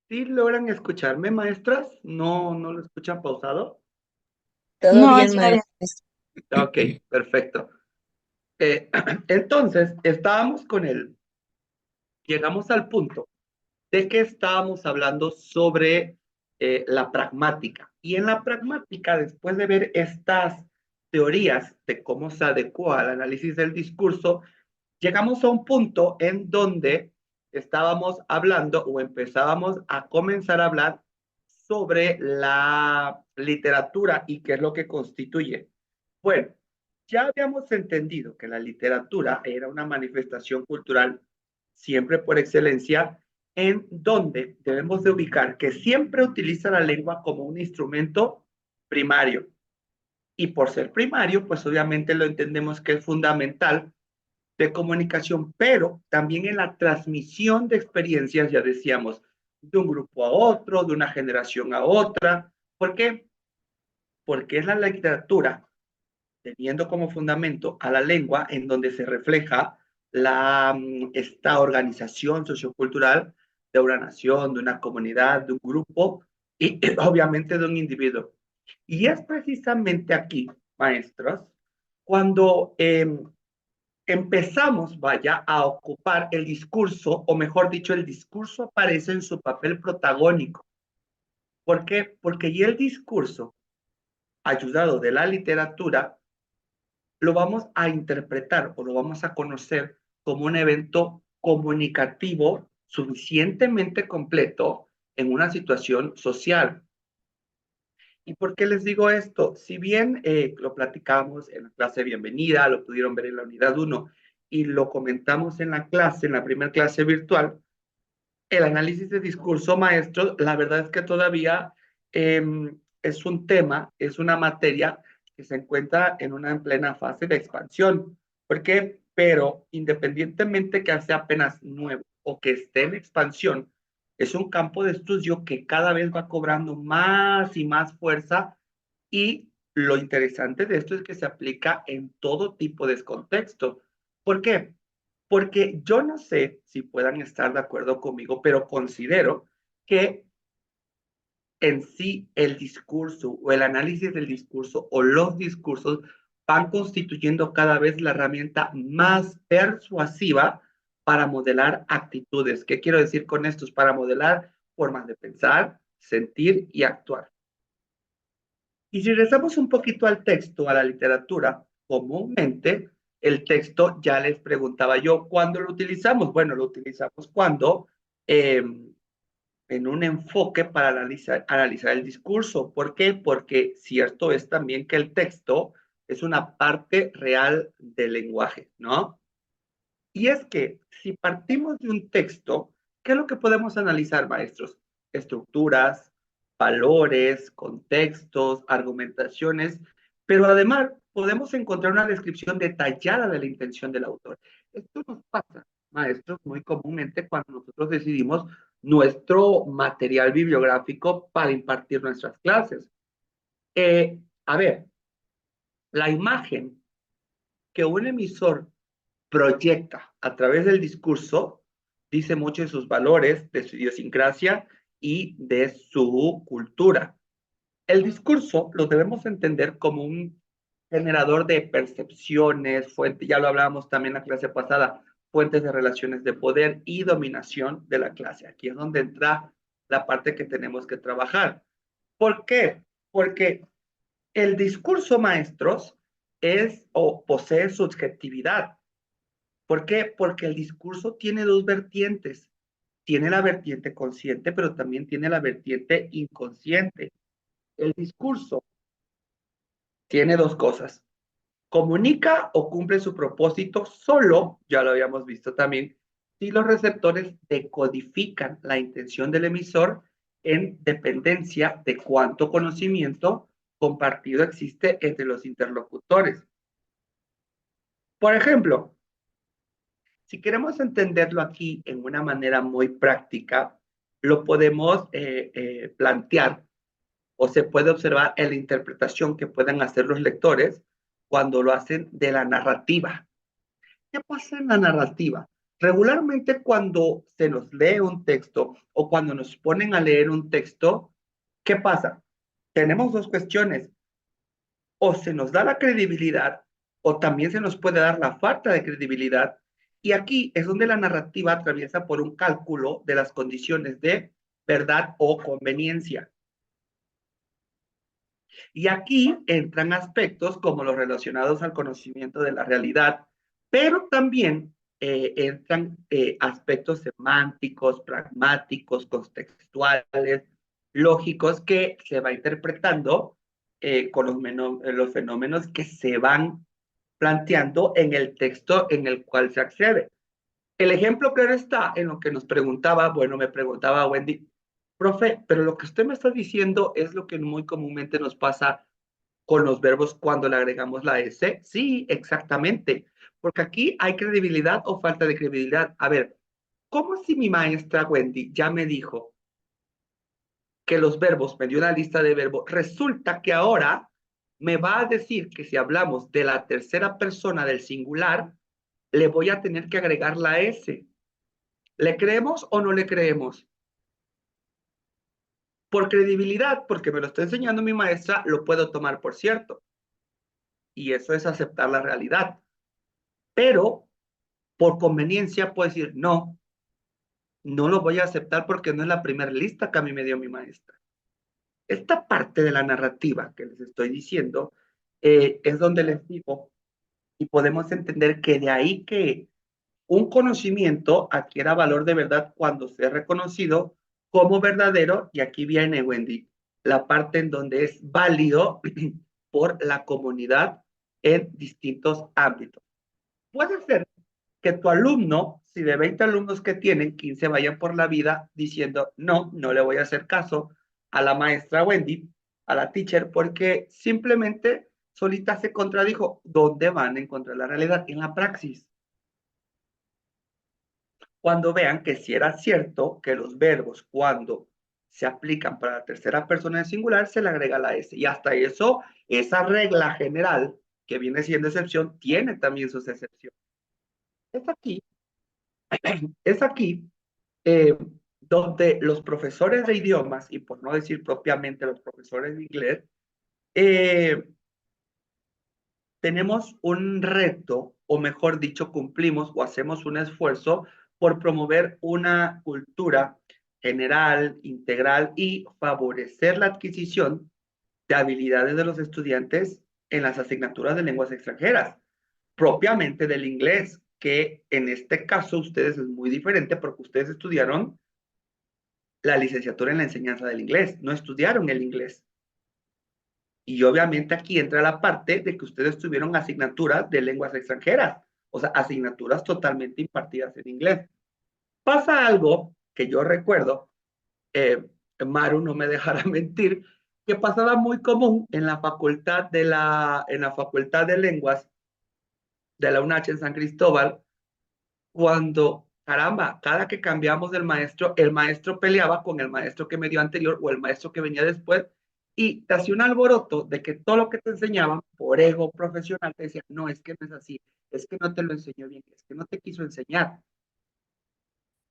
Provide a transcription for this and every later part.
¿Sí logran escucharme, maestras? ¿No lo escuchan pausado? Todo No, bien, sí, ahora maestro. Ok, perfecto. Eh, entonces, llegamos al punto de que estábamos hablando sobre la pragmática. Y en la pragmática, después de ver estas teorías de cómo se adecua al análisis del discurso, llegamos a un punto en donde estábamos hablando o empezábamos a comenzar a hablar sobre la literatura y qué es lo que constituye. Bueno, ya habíamos entendido que la literatura era una manifestación cultural siempre por excelencia, en donde debemos de ubicar que siempre utiliza la lengua como un instrumento primario. Y por ser primario, pues obviamente lo entendemos que es fundamental de comunicación, pero también en la transmisión de experiencias, ya decíamos, de un grupo a otro, de una generación a otra. ¿Por qué? Porque es la literatura, teniendo como fundamento a la lengua, en donde se refleja esta organización sociocultural de una nación, de una comunidad, de un grupo y obviamente de un individuo. Y es precisamente aquí, maestros, cuando empezamos, vaya, a ocupar el discurso, o mejor dicho, el discurso aparece en su papel protagónico. ¿Por qué? Porque ya el discurso, ayudado de la literatura, lo vamos a interpretar o lo vamos a conocer como un evento comunicativo suficientemente completo en una situación social. ¿Y por qué les digo esto? Si bien lo platicamos en la clase de bienvenida, lo pudieron ver en la unidad uno y lo comentamos en la clase, en la primera clase virtual, el análisis de discurso maestro, la verdad es que todavía eh, es un tema, es una materia que se encuentra en una en plena fase de expansión. ¿Por qué? Pero independientemente que sea apenas nuevo o que esté en expansión, es un campo de estudio que cada vez va cobrando más y más fuerza y lo interesante de esto es que se aplica en todo tipo de contexto. ¿Por qué? Porque yo no sé si puedan estar de acuerdo conmigo, pero considero que en sí el discurso o el análisis del discurso o los discursos van constituyendo cada vez la herramienta más persuasiva para modelar actitudes. ¿Qué quiero decir con esto? Es para modelar formas de pensar, sentir y actuar. Y si regresamos un poquito al texto, a la literatura, comúnmente el texto, ya les preguntaba yo, ¿cuándo lo utilizamos? Bueno, lo utilizamos cuando eh, en un enfoque para analizar el discurso. ¿Por qué? Porque cierto es también que el texto es una parte real del lenguaje, ¿no? Y es que si partimos de un texto, ¿qué es lo que podemos analizar, maestros? Estructuras, valores, contextos, argumentaciones, pero además podemos encontrar una descripción detallada de la intención del autor. Esto nos pasa, maestros, muy comúnmente cuando nosotros decidimos nuestro material bibliográfico para impartir nuestras clases. A ver, la imagen que un emisor proyecta a través del discurso, dice mucho de sus valores, de su idiosincrasia y de su cultura. El discurso lo debemos entender como un generador de percepciones, fuente, ya lo hablábamos también en la clase pasada, fuentes de relaciones de poder y dominación de la clase. Aquí es donde entra la parte que tenemos que trabajar. ¿Por qué? Porque el discurso, maestros, es o posee subjetividad. ¿Por qué? Porque el discurso tiene dos vertientes. Tiene la vertiente consciente, pero también tiene la vertiente inconsciente. El discurso tiene dos cosas. Comunica o cumple su propósito solo, ya lo habíamos visto también, si los receptores decodifican la intención del emisor en dependencia de cuánto conocimiento compartido existe entre los interlocutores. Por ejemplo, si queremos entenderlo aquí en una manera muy práctica, lo podemos plantear o se puede observar en la interpretación que puedan hacer los lectores cuando lo hacen de la narrativa. ¿Qué pasa en la narrativa? Regularmente cuando se nos lee un texto o cuando nos ponen a leer un texto, ¿qué pasa? Tenemos dos cuestiones. O se nos da la credibilidad o también se nos puede dar la falta de credibilidad. Y aquí es donde la narrativa atraviesa por un cálculo de las condiciones de verdad o conveniencia. Y aquí entran aspectos como los relacionados al conocimiento de la realidad, pero también entran aspectos semánticos, pragmáticos, contextuales, lógicos, que se va interpretando con los fenómenos que se van planteando en el texto en el cual se accede. El ejemplo claro está en lo que nos preguntaba, bueno, me preguntaba Wendy, profe, pero lo que usted me está diciendo es lo que muy comúnmente nos pasa con los verbos cuando le agregamos la S. Sí, exactamente, porque aquí hay credibilidad o falta de credibilidad. A ver, ¿cómo si mi maestra Wendy ya me dijo que los verbos, me dio una lista de verbos, resulta que ahora me va a decir que si hablamos de la tercera persona del singular, le voy a tener que agregar la S? ¿Le creemos o no le creemos? Por credibilidad, porque me lo está enseñando mi maestra, lo puedo tomar por cierto. Y eso es aceptar la realidad. Pero por conveniencia puedo decir, no, no lo voy a aceptar porque no es la primera lista que a mí me dio mi maestra. Esta parte de la narrativa que les estoy diciendo es donde les digo y podemos entender que de ahí que un conocimiento adquiera valor de verdad cuando sea reconocido como verdadero, y aquí viene, Wendy, la parte en donde es válido por la comunidad en distintos ámbitos. Puede ser que tu alumno, si de 20 alumnos que tienen, 15 vayan por la vida diciendo, no, no le voy a hacer caso a la maestra Wendy, a la teacher, porque simplemente solita se contradijo. ¿Dónde van a encontrar la realidad? En la praxis. Cuando vean que si era cierto que los verbos cuando se aplican para la tercera persona en singular se le agrega la S. Y hasta eso, esa regla general que viene siendo excepción, tiene también sus excepciones. Es aquí, es aquí eh, donde los profesores de idiomas, y por no decir propiamente los profesores de inglés, eh, tenemos un reto, o mejor dicho, cumplimos o hacemos un esfuerzo por promover una cultura general, integral y favorecer la adquisición de habilidades de los estudiantes en las asignaturas de lenguas extranjeras, propiamente del inglés, que en este caso ustedes es muy diferente porque ustedes estudiaron la licenciatura en la enseñanza del inglés, no estudiaron el inglés. Y obviamente aquí entra la parte de que ustedes tuvieron asignaturas de lenguas extranjeras, o sea, asignaturas totalmente impartidas en inglés. Pasa algo que yo recuerdo, eh, Maru no me dejará mentir, que pasaba muy común en la facultad de lenguas de la UNACH en San Cristóbal, cuando, caramba, cada que cambiamos del maestro, el maestro peleaba con el maestro que me dio anterior o el maestro que venía después y te hacía un alboroto de que todo lo que te enseñaban por ego profesional te decía, no, es que no es así, es que no te lo enseñó bien, es que no te quiso enseñar.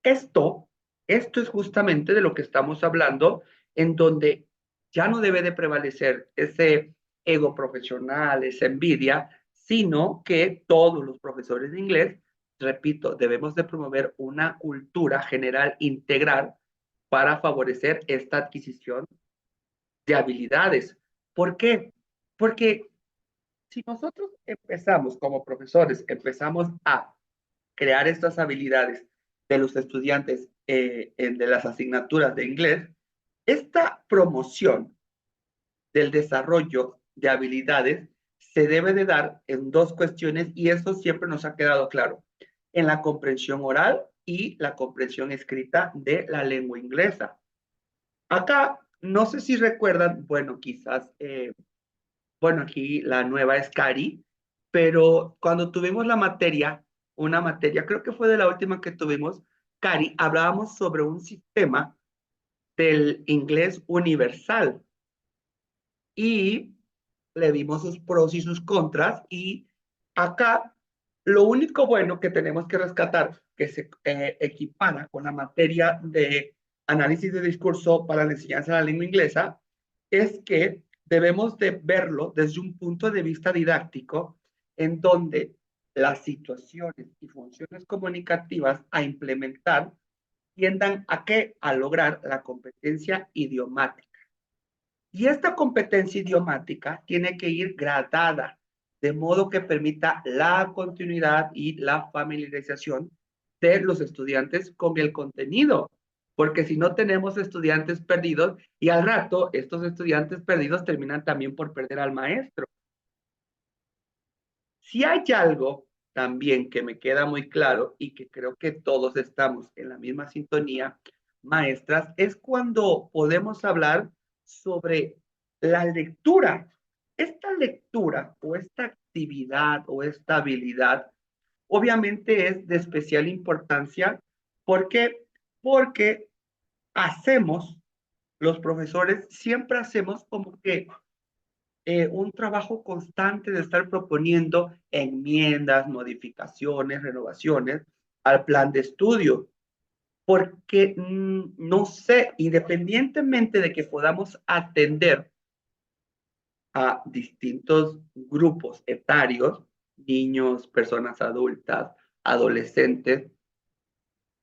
Esto, esto es justamente de lo que estamos hablando, en donde ya no debe de prevalecer ese ego profesional, esa envidia, sino que todos los profesores de inglés, repito, debemos de promover una cultura general integral para favorecer esta adquisición de habilidades. ¿Por qué? Porque si nosotros empezamos como profesores, empezamos a crear estas habilidades de los estudiantes de las asignaturas de inglés, esta promoción del desarrollo de habilidades se debe de dar en dos cuestiones y eso siempre nos ha quedado claro, en la comprensión oral y la comprensión escrita de la lengua inglesa. Acá, no sé si recuerdan, bueno, quizás, bueno, aquí la nueva es Cari, pero cuando tuvimos la materia, una materia, creo que fue de la última que tuvimos, Cari, hablábamos sobre un sistema del inglés universal y le vimos sus pros y sus contras y acá Lo único bueno que tenemos que rescatar, que se equipara con la materia de análisis de discurso para la enseñanza de la lengua inglesa, es que debemos de verlo desde un punto de vista didáctico, en donde las situaciones y funciones comunicativas a implementar tiendan a qué? A lograr la competencia idiomática. Y esta competencia idiomática tiene que ir gradada, de modo que permita la continuidad y la familiarización de los estudiantes con el contenido. Porque si no tenemos estudiantes perdidos y al rato estos estudiantes perdidos terminan también por perder al maestro. Si hay algo también que me queda muy claro y que creo que todos estamos en la misma sintonía, maestras, es cuando podemos hablar sobre la lectura. Esta lectura o esta actividad o esta habilidad obviamente es de especial importancia. ¿Por qué? Porque hacemos, los profesores siempre hacemos como que un trabajo constante de estar proponiendo enmiendas, modificaciones, renovaciones al plan de estudio, porque no sé, independientemente de que podamos atender a distintos grupos etarios, niños, personas adultas, adolescentes,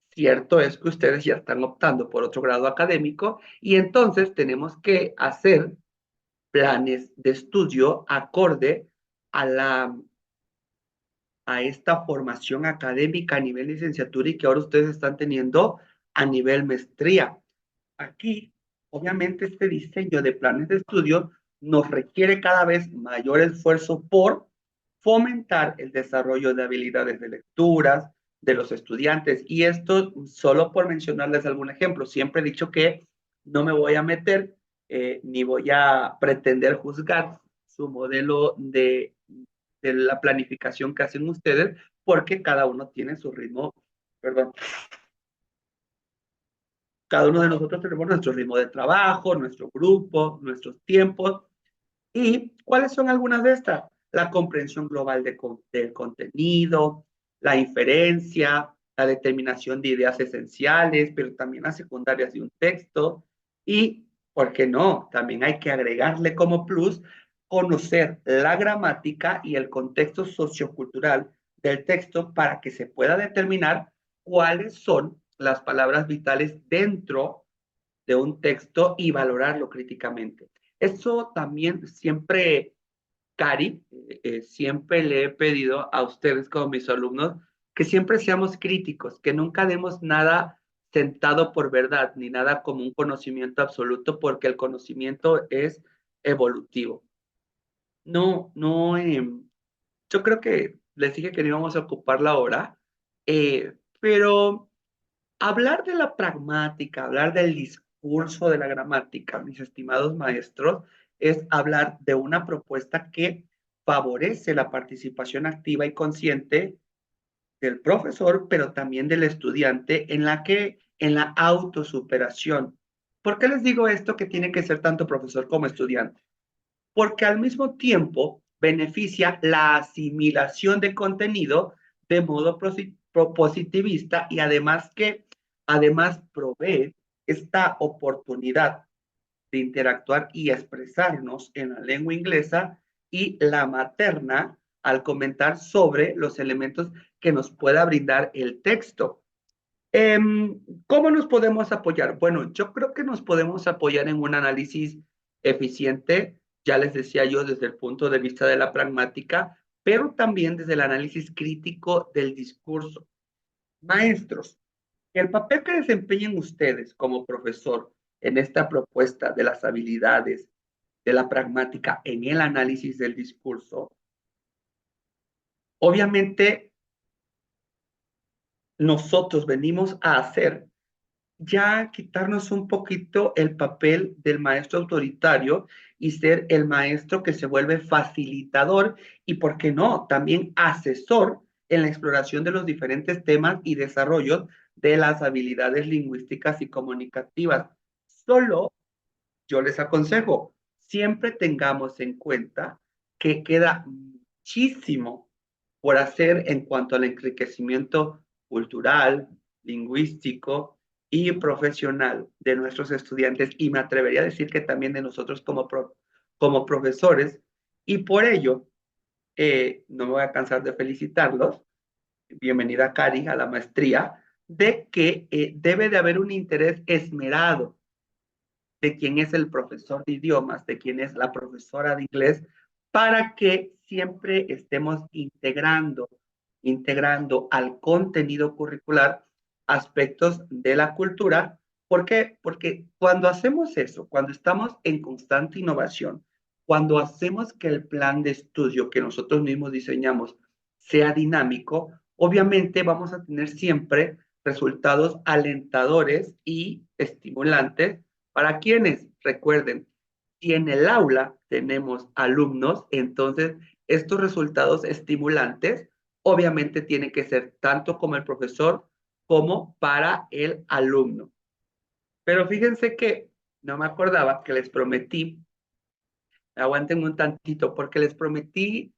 cierto es que ustedes ya están optando por otro grado académico y entonces tenemos que hacer planes de estudio acorde a a esta formación académica a nivel licenciatura y que ahora ustedes están teniendo a nivel maestría. Aquí, obviamente, este diseño de planes de estudio nos requiere cada vez mayor esfuerzo por fomentar el desarrollo de habilidades de lecturas de los estudiantes. Y esto solo por mencionarles algún ejemplo. Siempre he dicho que no me voy a meter ni voy a pretender juzgar su modelo de la planificación que hacen ustedes, porque cada uno tiene su ritmo, perdón, cada uno de nosotros tenemos nuestro ritmo de trabajo, nuestro grupo, nuestros tiempos. ¿Y cuáles son algunas de estas? La comprensión global del contenido, la inferencia, la determinación de ideas esenciales, pero también las secundarias de un texto. Y, ¿por qué no? También hay que agregarle como plus conocer la gramática y el contexto sociocultural del texto para que se pueda determinar cuáles son las palabras vitales dentro de un texto y valorarlo críticamente. Eso también siempre, Cari, siempre le he pedido a ustedes como mis alumnos que siempre seamos críticos, que nunca demos nada sentado por verdad, ni nada como un conocimiento absoluto, porque el conocimiento es evolutivo. No, no, yo creo que les dije que no íbamos a ocupar la hora, pero hablar de la pragmática, hablar del discurso de la gramática, mis estimados maestros, es hablar de una propuesta que favorece la participación activa y consciente del profesor, pero también del estudiante en la autosuperación. ¿Por qué les digo esto que tiene que ser tanto profesor como estudiante? Porque al mismo tiempo beneficia la asimilación de contenido de modo positivista y además provee esta oportunidad de interactuar y expresarnos en la lengua inglesa y la materna al comentar sobre los elementos que nos pueda brindar el texto. ¿Cómo nos podemos apoyar? Bueno, yo creo que nos podemos apoyar en un análisis eficiente, ya les decía yo, desde el punto de vista de la pragmática, pero también desde el análisis crítico del discurso. Maestros, el papel que desempeñen ustedes como profesor en esta propuesta de las habilidades de la pragmática en el análisis del discurso, obviamente nosotros venimos a hacer ya quitarnos un poquito el papel del maestro autoritario y ser el maestro que se vuelve facilitador y, ¿por qué no?, también asesor en la exploración de los diferentes temas y desarrollos de las habilidades lingüísticas y comunicativas. Solo yo les aconsejo, siempre tengamos en cuenta que queda muchísimo por hacer en cuanto al enriquecimiento cultural, lingüístico y profesional de nuestros estudiantes, y me atrevería a decir que también de nosotros como profesores, y por ello no me voy a cansar de felicitarlos. Bienvenida, Cari, a la maestría, de que debe de haber un interés esmerado de quién es el profesor de idiomas, de quién es la profesora de inglés, para que siempre estemos integrando al contenido curricular aspectos de la cultura. ¿Por qué? Porque cuando hacemos eso, cuando estamos en constante innovación, cuando hacemos que el plan de estudio que nosotros mismos diseñamos sea dinámico, obviamente vamos a tener siempre resultados alentadores y estimulantes para quienes, recuerden, si en el aula tenemos alumnos, entonces estos resultados estimulantes obviamente tienen que ser tanto como el profesor como para el alumno. Pero fíjense que no me acordaba que les prometí, aguanten un tantito, porque les prometí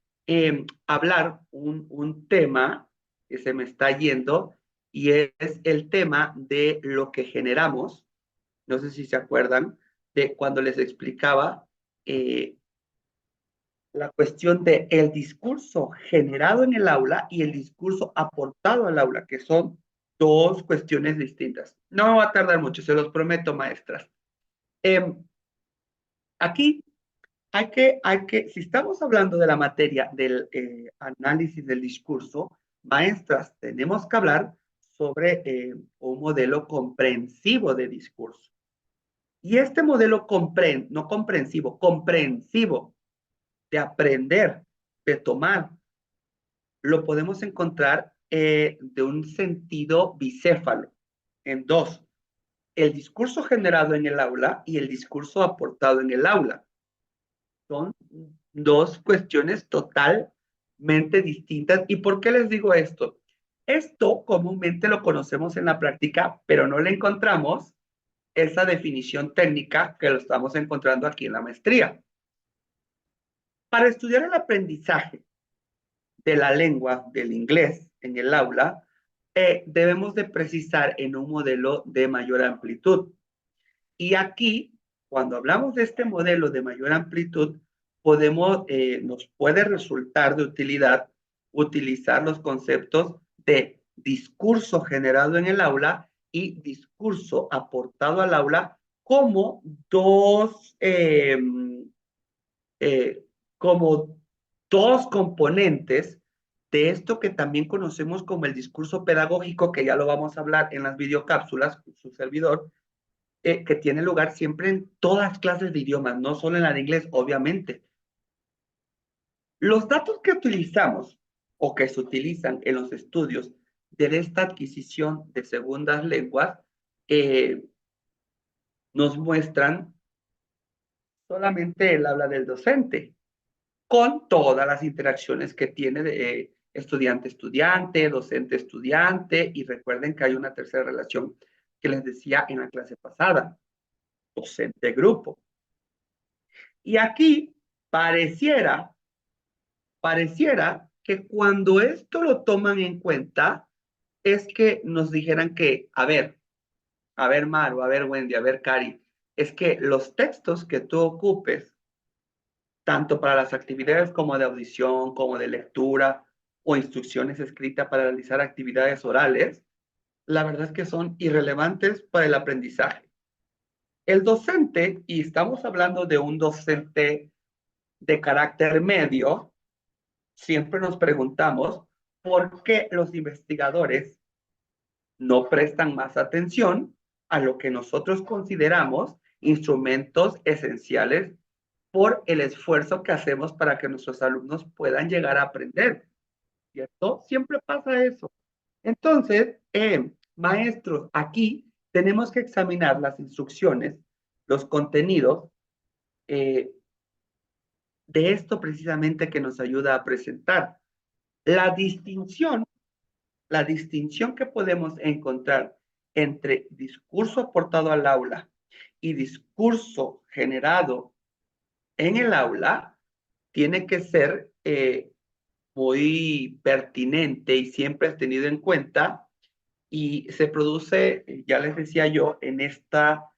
hablar un tema que se me está yendo y es el tema de lo que generamos. No sé si se acuerdan de cuando les explicaba eh, la cuestión de el discurso generado en el aula y el discurso aportado al aula, que son dos cuestiones distintas. No va a tardar mucho, se los prometo, maestras. Eh, aquí si estamos hablando de la materia del análisis del discurso, maestras, tenemos que hablar sobre un modelo comprensivo de discurso. Y este modelo no comprensivo, comprensivo de aprender, de tomar, lo podemos encontrar de un sentido bicéfalo, en dos, el discurso generado en el aula y el discurso aportado en el aula. Son dos cuestiones totalmente distintas. ¿Y por qué les digo esto? Esto comúnmente lo conocemos en la práctica, pero no le encontramos esa definición técnica que lo estamos encontrando aquí en la maestría. Para estudiar el aprendizaje de la lengua, del inglés, en el aula, debemos de precisar en un modelo de mayor amplitud. Y aquí, cuando hablamos de este modelo de mayor amplitud, nos puede resultar de utilidad utilizar los conceptos de discurso generado en el aula y discurso aportado al aula como eh, como dos componentes de esto que también conocemos como el discurso pedagógico, que ya lo vamos a hablar en las videocápsulas, su servidor, que tiene lugar siempre en todas clases de idiomas, no solo en la de inglés, obviamente. Los datos que utilizamos o que se utilizan en los estudios de esta adquisición de segundas lenguas eh, nos muestran solamente el habla del docente, con todas las interacciones que tiene de estudiante-estudiante, docente-estudiante, y recuerden que hay una tercera relación que les decía en la clase pasada, docente-grupo. Y aquí pareciera que cuando esto lo toman en cuenta, es que nos dijeran que, a ver Maru, a ver Wendy, a ver Cari, es que los textos que tú ocupes tanto para las actividades como de audición, como de lectura o instrucciones escritas para realizar actividades orales, la verdad es que son irrelevantes para el aprendizaje. El docente, y estamos hablando de un docente de carácter medio, siempre nos preguntamos por qué los investigadores no prestan más atención a lo que nosotros consideramos instrumentos esenciales por el esfuerzo que hacemos para que nuestros alumnos puedan llegar a aprender, ¿cierto? Siempre pasa eso. Entonces, maestros, aquí tenemos que examinar las instrucciones, los contenidos eh, de esto precisamente que nos ayuda a presentar. La distinción, la distinción que podemos encontrar entre discurso aportado al aula y discurso generado en el aula tiene que ser muy pertinente y siempre es tenido en cuenta y se produce, ya les decía yo, en esta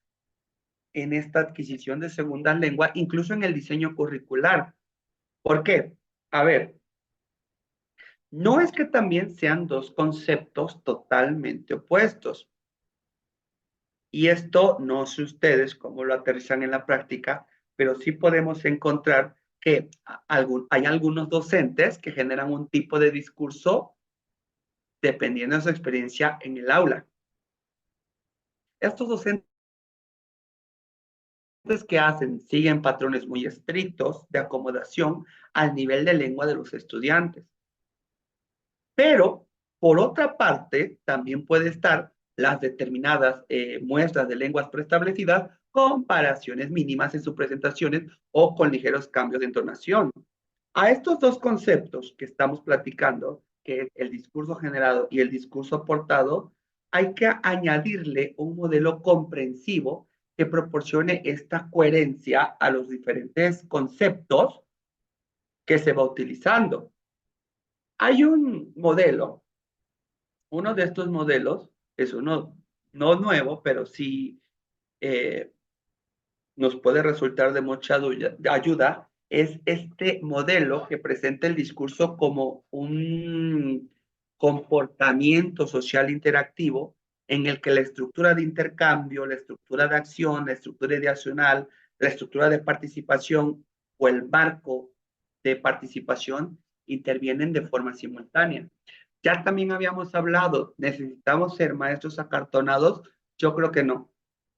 adquisición de segundas lenguas, incluso en el diseño curricular. ¿Por qué? A ver, no es que también sean dos conceptos totalmente opuestos. Y esto no sé ustedes cómo lo aterrizan en la práctica, pero sí podemos encontrar que hay algunos docentes que generan un tipo de discurso dependiendo de su experiencia en el aula. Estos docentes que hacen siguen patrones muy estrictos de acomodación al nivel de lengua de los estudiantes. Pero, por otra parte, también puede estar las determinadas muestras de lenguas preestablecidas, comparaciones mínimas en sus presentaciones o con ligeros cambios de entonación. A estos dos conceptos que estamos platicando, que es el discurso generado y el discurso aportado, hay que añadirle un modelo comprensivo que proporcione esta coherencia a los diferentes conceptos que se va utilizando. Hay un modelo, uno de estos modelos, es uno no nuevo, pero sí eh, nos puede resultar de mucha ayuda, es este modelo que presenta el discurso como un comportamiento social interactivo en el que la estructura de intercambio, la estructura de acción, la estructura ideacional, la estructura de participación o el marco de participación intervienen de forma simultánea. Ya también habíamos hablado, ¿necesitamos ser maestros acartonados? Yo creo que no.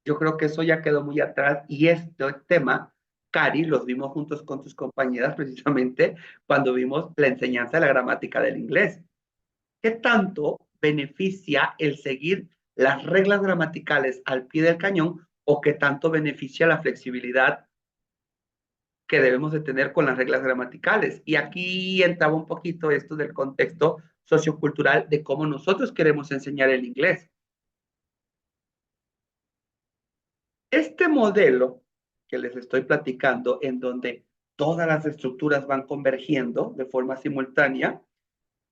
Yo creo que eso ya quedó muy atrás y este tema, Cari, los vimos juntos con tus compañeras precisamente cuando vimos la enseñanza de la gramática del inglés. ¿Qué tanto beneficia el seguir las reglas gramaticales al pie del cañón o qué tanto beneficia la flexibilidad que debemos de tener con las reglas gramaticales? Y aquí entraba un poquito esto del contexto sociocultural de cómo nosotros queremos enseñar el inglés. Este modelo que les estoy platicando, en donde todas las estructuras van convergiendo de forma simultánea,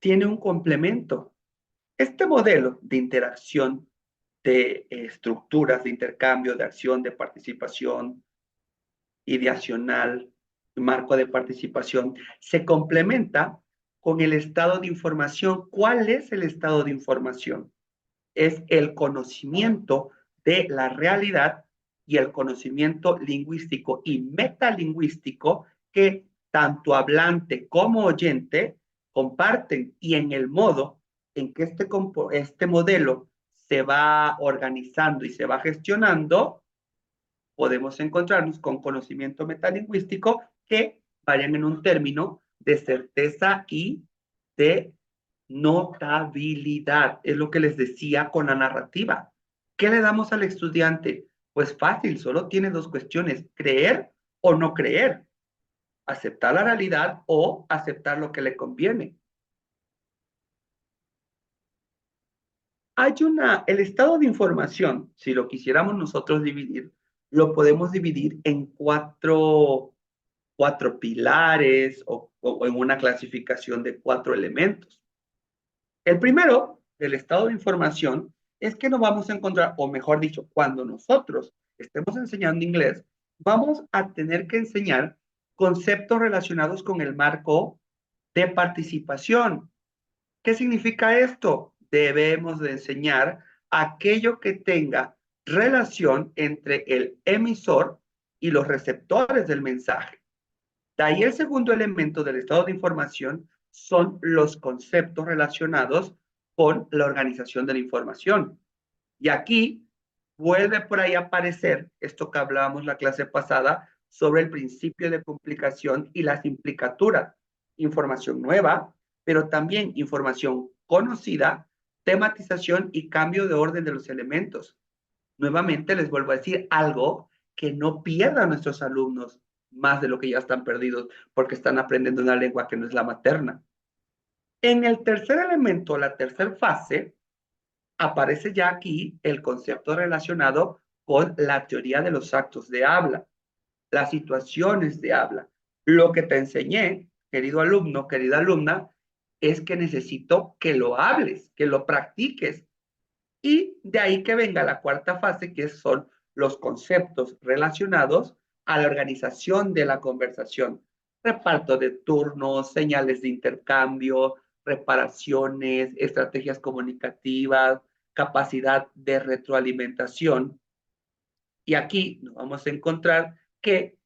tiene un complemento. Este modelo de interacción de estructuras de intercambio, de acción, de participación, ideacional, marco de participación, se complementa con el estado de información. ¿Cuál es el estado de información? Es el conocimiento de la realidad y el conocimiento lingüístico y metalingüístico que tanto hablante como oyente comparten, y en el modo en que este modelo se va organizando y se va gestionando, podemos encontrarnos con conocimiento metalingüístico que varían en un término de certeza y de notabilidad. Es lo que les decía con la narrativa. ¿Qué le damos al estudiante? Pues fácil, solo tiene dos cuestiones: creer o no creer, aceptar la realidad o aceptar lo que le conviene. El estado de información, si lo quisiéramos nosotros dividir, lo podemos dividir en cuatro pilares o en una clasificación de 4 elementos. El primero, del estado de información, es que nos vamos a encontrar, o mejor dicho, cuando nosotros estemos enseñando inglés, vamos a tener que enseñar conceptos relacionados con el marco de participación. ¿Qué significa esto? Debemos de enseñar aquello que tenga relación entre el emisor y los receptores del mensaje. De ahí el segundo elemento del estado de información son los conceptos relacionados con la organización de la información. Y aquí vuelve por ahí a aparecer esto que hablábamos la clase pasada sobre el principio de complicación y las implicaturas. Información nueva, pero también información conocida, tematización y cambio de orden de los elementos. Nuevamente les vuelvo a decir algo que no pierdan nuestros alumnos más de lo que ya están perdidos porque están aprendiendo una lengua que no es la materna. En el tercer elemento, la tercera fase, aparece ya aquí el concepto relacionado con la teoría de los actos de habla, las situaciones de habla. Lo que te enseñé, querido alumno, querida alumna, es que necesito que lo hables, que lo practiques. Y de ahí que venga la cuarta fase, que son los conceptos relacionados a la organización de la conversación. Reparto de turnos, señales de intercambio, reparaciones, estrategias comunicativas, capacidad de retroalimentación. Y aquí nos vamos a encontrar que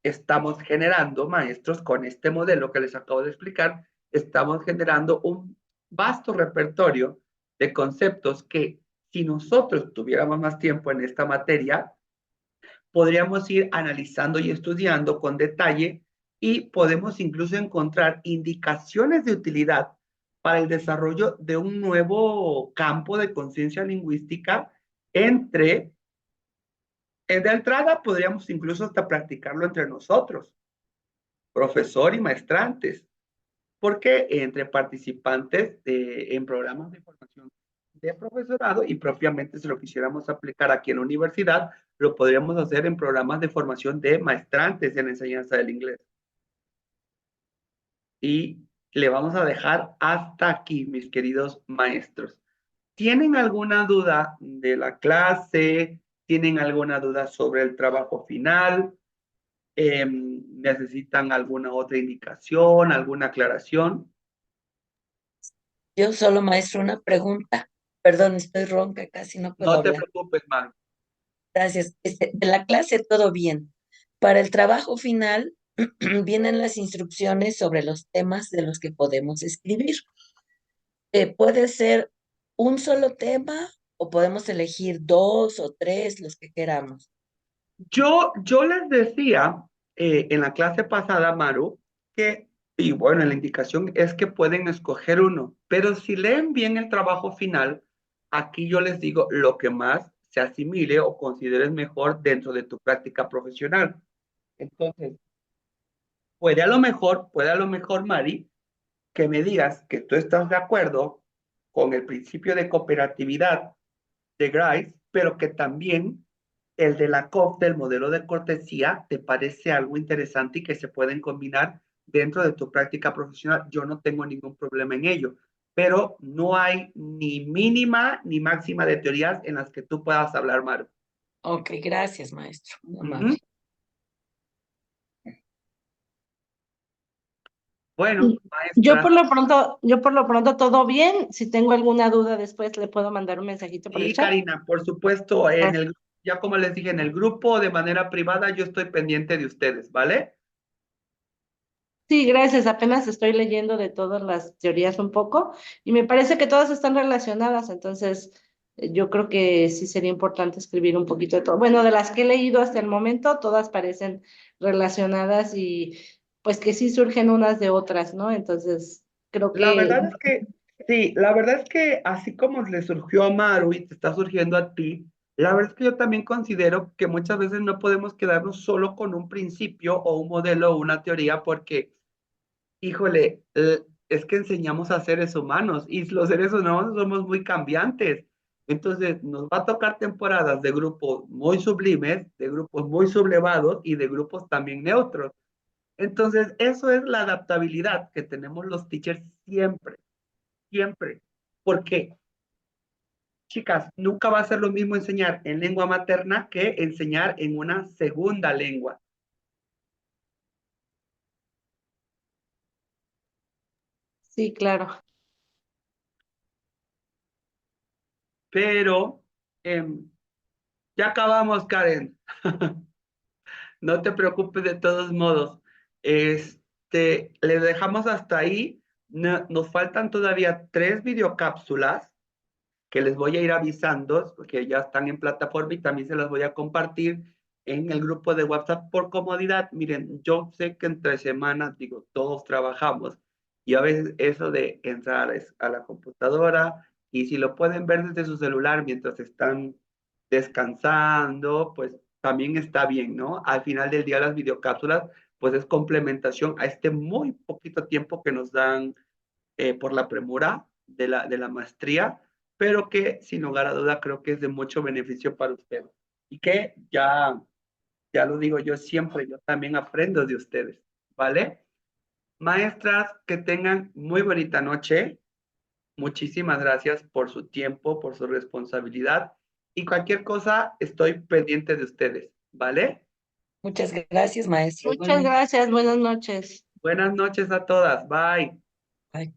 estamos generando, maestros, con este modelo que les acabo de explicar, estamos generando un vasto repertorio de conceptos que si nosotros tuviéramos más tiempo en esta materia, podríamos ir analizando y estudiando con detalle y podemos incluso encontrar indicaciones de utilidad para el desarrollo de un nuevo campo de conciencia lingüística entre de entrada podríamos incluso hasta practicarlo entre nosotros, profesor y maestrantes, porque entre participantes en programas de formación de profesorado y propiamente si lo quisiéramos aplicar aquí en la universidad, lo podríamos hacer en programas de formación de maestrantes en la enseñanza del inglés. Y le vamos a dejar hasta aquí, mis queridos maestros. ¿Tienen alguna duda de la clase? ¿Tienen alguna duda sobre el trabajo final? ¿Necesitan alguna otra indicación, alguna aclaración? Yo solo, maestro, una pregunta. Perdón, estoy ronca, casi no puedo No te hablar. preocupes, Manu. Gracias. De la clase todo bien. Para el trabajo final vienen las instrucciones sobre los temas de los que podemos escribir. Puede ser un solo tema o podemos elegir dos o tres, los que queramos. Yo les decía en la clase pasada, Maru, que, y bueno, la indicación es que pueden escoger uno, pero si leen bien el trabajo final, aquí yo les digo lo que más se asimile o consideres mejor dentro de tu práctica profesional. Entonces, puede a lo mejor, Mari, que me digas que tú estás de acuerdo con el principio de cooperatividad de Grice, pero que también el de la COF del modelo de cortesía te parece algo interesante y que se pueden combinar dentro de tu práctica profesional. Yo no tengo ningún problema en ello, pero no hay ni mínima ni máxima de teorías en las que tú puedas hablar, Maru. Ok, gracias, maestro. Muy Ujú. amable. Bueno, Y maestra, yo por lo pronto todo bien. Si tengo alguna duda después le puedo mandar un mensajito por el y chat. Karina, por supuesto, ya como les dije, en el grupo de manera privada, yo estoy pendiente de ustedes, ¿vale? Sí, gracias. Apenas estoy leyendo de todas las teorías un poco y me parece que todas están relacionadas. Entonces, yo creo que sí sería importante escribir un poquito de todo. Bueno, de las que he leído hasta el momento, todas parecen relacionadas y pues que sí surgen unas de otras, ¿no? Entonces, creo La que verdad es que, sí, la verdad es que así como le surgió a Maru y te está surgiendo a ti, la verdad es que yo también considero que muchas veces no podemos quedarnos solo con un principio o un modelo o una teoría porque, híjole, es que enseñamos a seres humanos y los seres humanos somos muy cambiantes. Entonces, nos va a tocar temporadas de grupos muy sublimes, de grupos muy sublevados y de grupos también neutros. Entonces, eso es la adaptabilidad que tenemos los teachers siempre, siempre. Porque, chicas, nunca va a ser lo mismo enseñar en lengua materna que enseñar en una segunda lengua. sí, claro. Pero ya acabamos, Karen. No te preocupes de todos modos. Le dejamos hasta ahí. Nos faltan todavía 3 videocápsulas que les voy a ir avisando, porque ya están en plataforma y también se las voy a compartir en el grupo de WhatsApp por comodidad. Miren, yo sé que entre semanas, digo, todos trabajamos y a veces eso de entrar a la computadora y si lo pueden ver desde su celular mientras están descansando, pues también está bien, ¿no? Al final del día las videocápsulas, pues es complementación a este muy poquito tiempo que nos dan por la premura de la maestría, pero que sin lugar a duda creo que es de mucho beneficio para ustedes. Y que ya lo digo yo siempre, yo también aprendo de ustedes, ¿vale? Maestras, que tengan muy bonita noche. Muchísimas gracias por su tiempo, por su responsabilidad. Y cualquier cosa, estoy pendiente de ustedes, ¿vale? Muchas gracias, maestra. Muchas Igualmente. gracias, buenas noches. Buenas noches a todas. Bye. Bye.